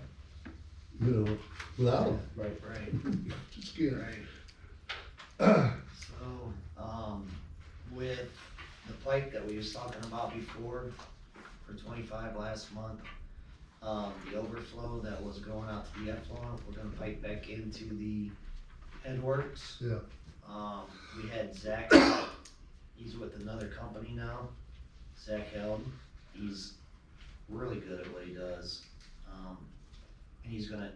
you know, without them? Right. right, Just can't. right. So, with the pipe that we was talking about before, for 25 last month, the overflow that was going out to the effluent, we're gonna pipe back into the headworks. Yeah. We had Zach, he's with another company now, Zach Held, he's really good at what he does. And he's gonna,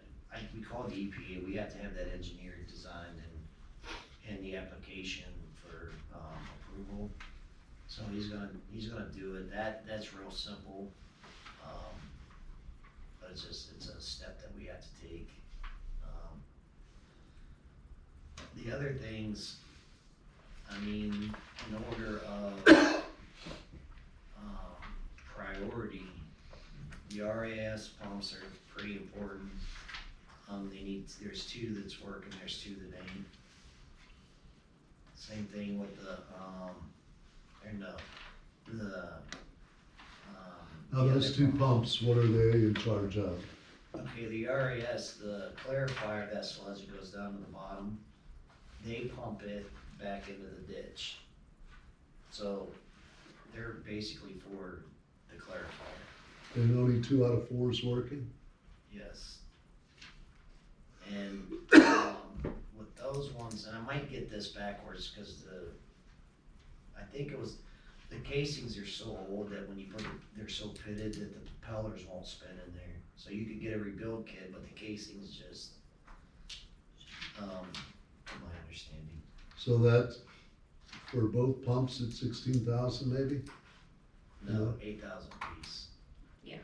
we called the EPA, we have to have that engineered, designed, and the application for, approval. So he's gonna do it, that's real simple. But it's a step that we have to take. The other things, I mean, in order of, priority, the RAS pumps are pretty important. There's 2 that's working, there's 2 that ain't. Same thing with Now, the those other 2 pump. pumps, what are they in charge of? Okay, the RAS, the clarifier vessel as it goes down to the bottom, they pump it back into the ditch. So they're basically for the clarifier, And only 2 out of 4 is working? yes. And, with those ones, and I might get this backwards, cause I think it was, the casings are so old that when you put it, they're so pitted that the propellers won't spin in there. So you could get a rebuild kit, but the casings just, from my understanding. So that, for both pumps, it's 16,000 maybe? No, 8,000 piece, Yeah,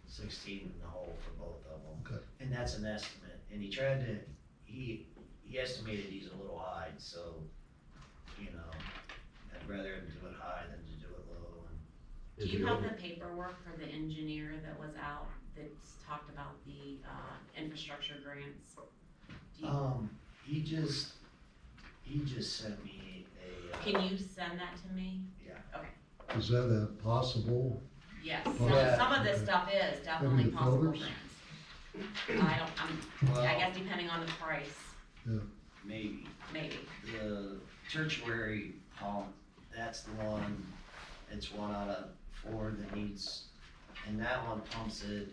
16 in the hole for both of them. Okay. And that's an estimate, and he estimated he's a little high, so, you know, I'd rather him do it high than to do it low. Do you have the paperwork for the engineer that was out, that's talked about the, infrastructure grants? Do you- He just sent me a. Can you send that to me? Yeah. Is that a possible? Yes, Yeah. some of this stuff is definitely the possible filters? grants. I Well, guess depending on the price, maybe. maybe. The tertiary pump, that's the one, it's 1 out of 4 that needs, and that one pumps it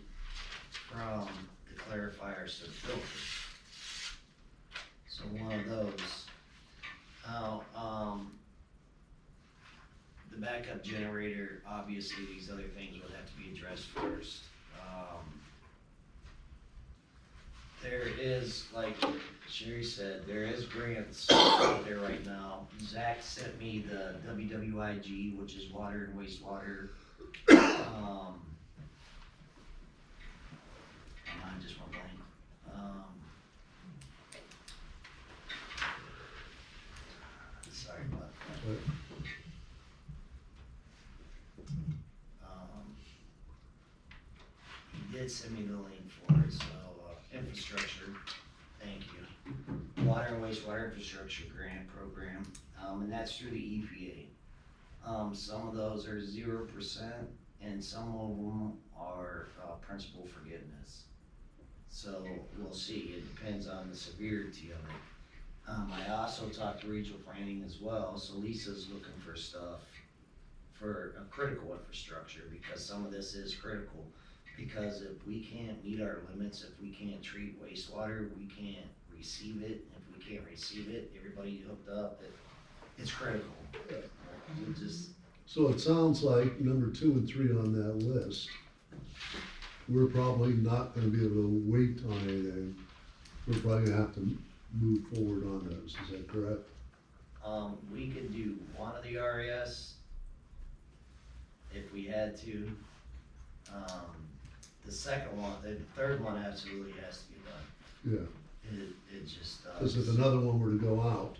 from the clarifiers to the filter. So one of those. Now, the backup generator, obviously these other things would have to be addressed first. There is, like Sherry said, there is grants out there right now. Zach sent me the WWIG, which is water and wastewater. Mine just went blank. Sorry about that. Right. He did send me the link for it, so, infrastructure, thank you. Water and wastewater infrastructure grant program, and that's through the EPA. Some of those are 0%, and some of them are, principal forgiveness. So, we'll see, it depends on the severity of it. I also talked to regional planning as well, so Lisa's looking for stuff for a critical infrastructure, because some of this is critical. Because if we can't meet our limits, if we can't treat wastewater, we can't receive it. If we can't receive it, everybody hooked up, it's critical. We'll just, So it sounds like number 2 and 3 on that list, we're probably not gonna be able to wait on anything. We're probably gonna have to move forward on those, is that correct? we could do one of the RES, if we had to. The second one, the third one absolutely has to get done. Yeah, It just does. cause if another one were to go out,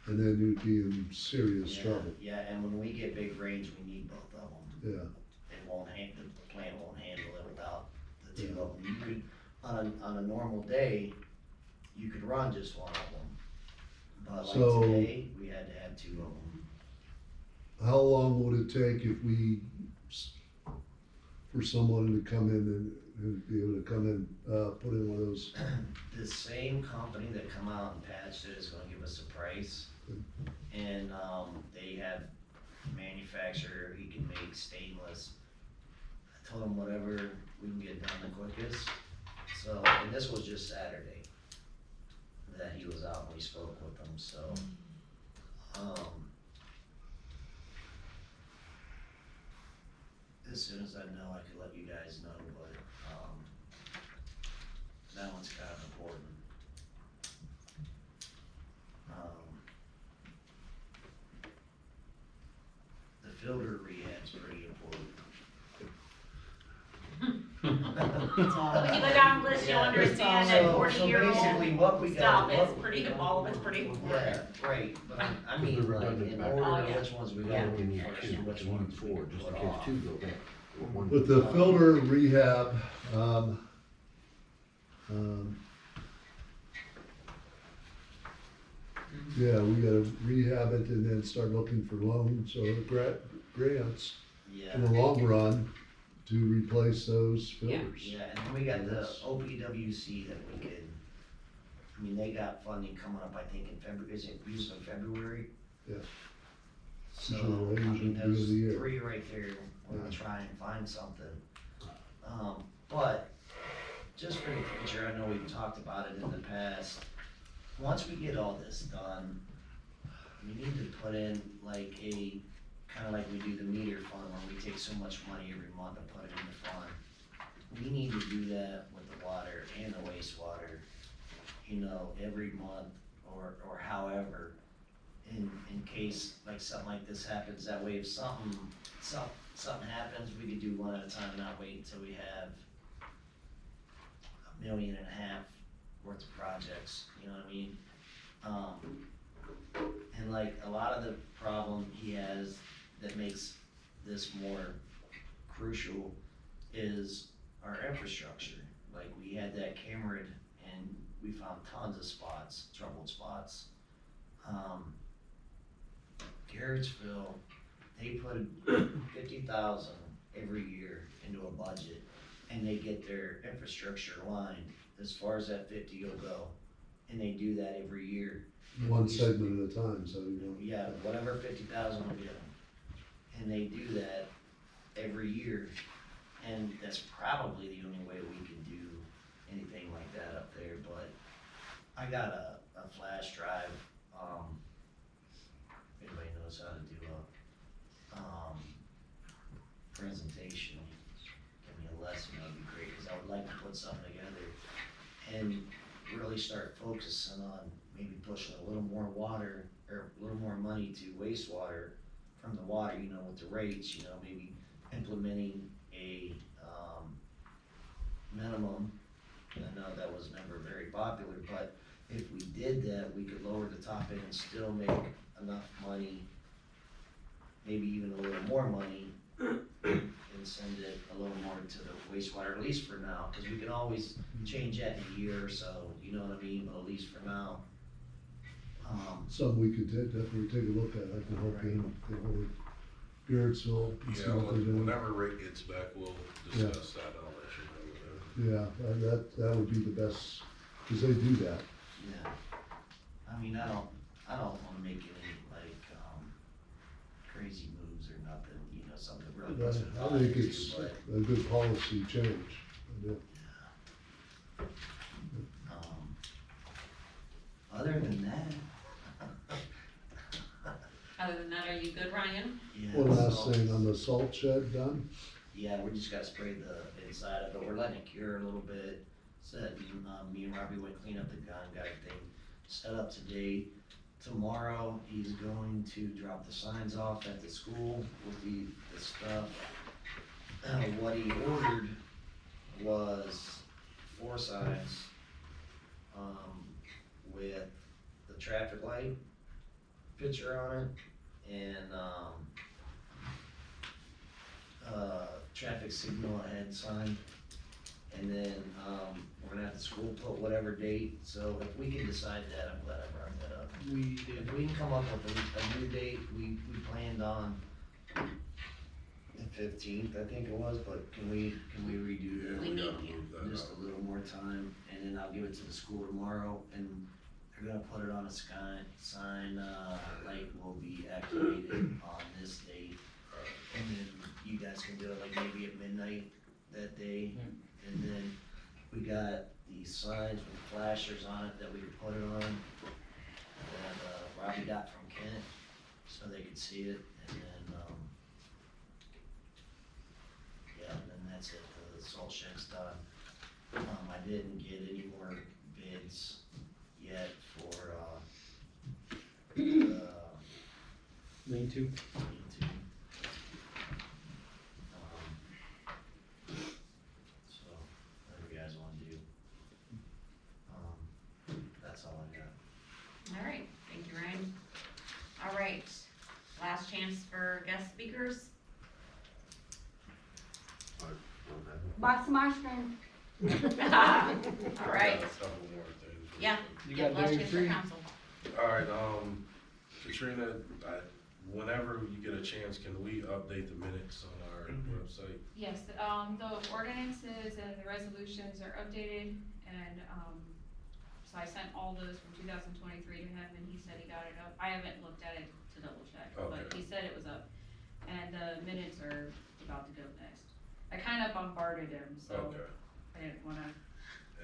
and then you'd be in serious Yeah, trouble, yeah, and when we get big rains, we need both of them. yeah. It won't the plant won't handle it without the two Yeah. of them. You could, on a normal day, you could run just one of them. But like So- today, we had to have two of them. How long would it take if we, for someone to come in and be able to come in, put in one of those? The same company that come out and patched it is gonna give us a price. And, they have manufacturer, he can make stainless. I told him whatever we can get done the quickest. So, and this was just Saturday that he was out and we spoke with him, so, as soon as I know, I could let you guys know, but, that one's kind of important. The filter rehab's pretty important. If you go down the list, you'll Yeah. understand that So 40-year-old basically what we stuff got, is pretty, all of it's pretty important. Yeah, right, but I mean, like, in order Oh, to yeah. which ones we Yeah. gotta We do need first, two, and which we need ones we four, can just in put case off. two go bad. One- With the filter rehab, yeah, we gotta rehab it and then start looking for loans or grants Yeah, in the long run to replace those Yeah. filters. yeah, and then we got the Yes. OPWC that we could, I mean, they got funding coming up, I think, in February, is it usually February? Yeah. So, Usually I usually mean, beginning of those the year. three right there, we're gonna Yeah. try and find something. But, just for the future, I know we've talked about it in the past, once we get all this done, we need to put in like kinda like we do the meter fund, where we take so much money every month and put it in the fund. We need to do that with the water and the wastewater, you know, every month or however, in case like something like this happens, that way if something happens, we could do one at a time, not wait until we have $1.5 million worth of projects, you know what I mean? And like a lot of the problem he has that makes this more crucial is our infrastructure. Like we had that Cameron and we found tons of spots, troubled spots. Garrettsville, they put 50,000 every year into a budget and they get their infrastructure lined as far as that 50 will go. And they do that every year. One segment at a time, so you know. Yeah, whatever 50,000 will get them. And they do that every year. And that's probably the only way we can do anything like that up there, but I got a flash drive, if anybody knows how to do a, presentation, give me a lesson, that'd be great, cause I would like to put something together and really start focusing on maybe pushing a little more water, or a little more money to wastewater from the water, you know, with the rates, you know, maybe implementing a, minimum. I know that was never very popular, but if we did that, we could lower the top end and still make enough money, maybe even a little more money, and send it a little more to the wastewater, at least for now, cause we can always change that in a year or so, you know what I mean, but at least for now. Something we could definitely take a look at, I can help you, get hold of Garrettsville and see Yeah, what they're doing. whenever Rick gets back, we'll discuss that, I'll let you know. Yeah, that would be the best, cause they do that. Yeah, I mean, I don't wanna make any like, crazy moves or nothing, you know, something really puts it I think it's but, a good policy change. I do. other than that. Other than that, are you good, Ryan? Yeah, One last so- thing, on the salt shed done, Yeah, we just gotta spray the inside of it, we're letting it cure a little bit, said, me and Robbie went clean up the gun, got everything set up today. Tomorrow, he's going to drop the signs off at the school with the stuff, what he ordered was 4 signs, with the traffic light picture on it and, traffic signal ahead sign. And then, we're gonna have the school put whatever date, so if we can decide that, I'm glad I brought that up. We If did, we can come up with a new date, we planned on the 15th, I think it was, but can we redo Yeah, that? We we need gotta you. move that Just up. a little more time, and then I'll give it to the school tomorrow, and they're gonna put it on a sign, light will be activated on this date. And then you guys can do it like maybe at midnight that day, and then we got these signs with flashers on it that we could put it on, that, Robbie got from Kent, so they could see it, and then, yeah, and then that's it, the salt shed's done. I didn't get any more bids yet for, the lean to. lean-to. So, whatever you guys wanna do. That's all I got. All right, thank you, Ryan. All right, last chance for guest speakers. Box of ice cream. All right, I got a couple more things. yeah, You yeah, got last dairy chance for free? council. Alright, Katrina, whenever you get a chance, can we update the minutes on our website? Yes, the ordinances and the resolutions are updated, and, so I sent all those from 2023 to him, and he said he got it up. I haven't looked at it to double check, but Okay. he said it was up. And the minutes are about to go next. I kinda bombarded him, so Okay. I didn't wanna,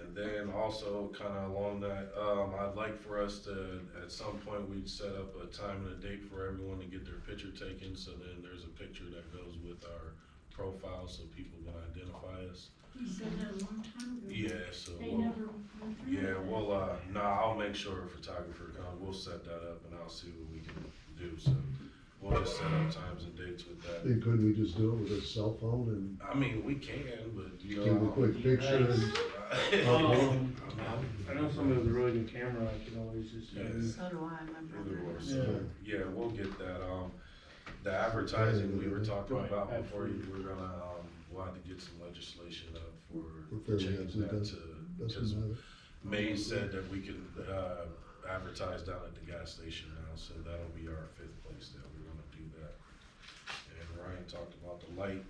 And then also kinda along that, I'd like for us to, at some point, we'd set up a time and a date for everyone to get their picture taken, so then there's a picture that goes with our profile, so people can identify us. You said that a long time ago. Yeah, so They we'll, never went through yeah, it. we'll, I'll make sure a photographer comes, we'll set that up and I'll see what we can do, so we'll just set up times and dates with that. Then couldn't we just do it with a cell phone and I mean, we can, but you know. give a quick picture and upload? I know somebody with a really good camera, I can always just. Yes. So do I, my Either brother. or, so, yeah, we'll get that, the advertising we were talking Right, about before, absolutely. we're gonna, we'll have to get some legislation up for We're fairly change happy that with to, Doesn't because matter. May said that we can, advertise down at the gas station now, so that'll be our 5th place that we're gonna do that. And Ryan talked about the light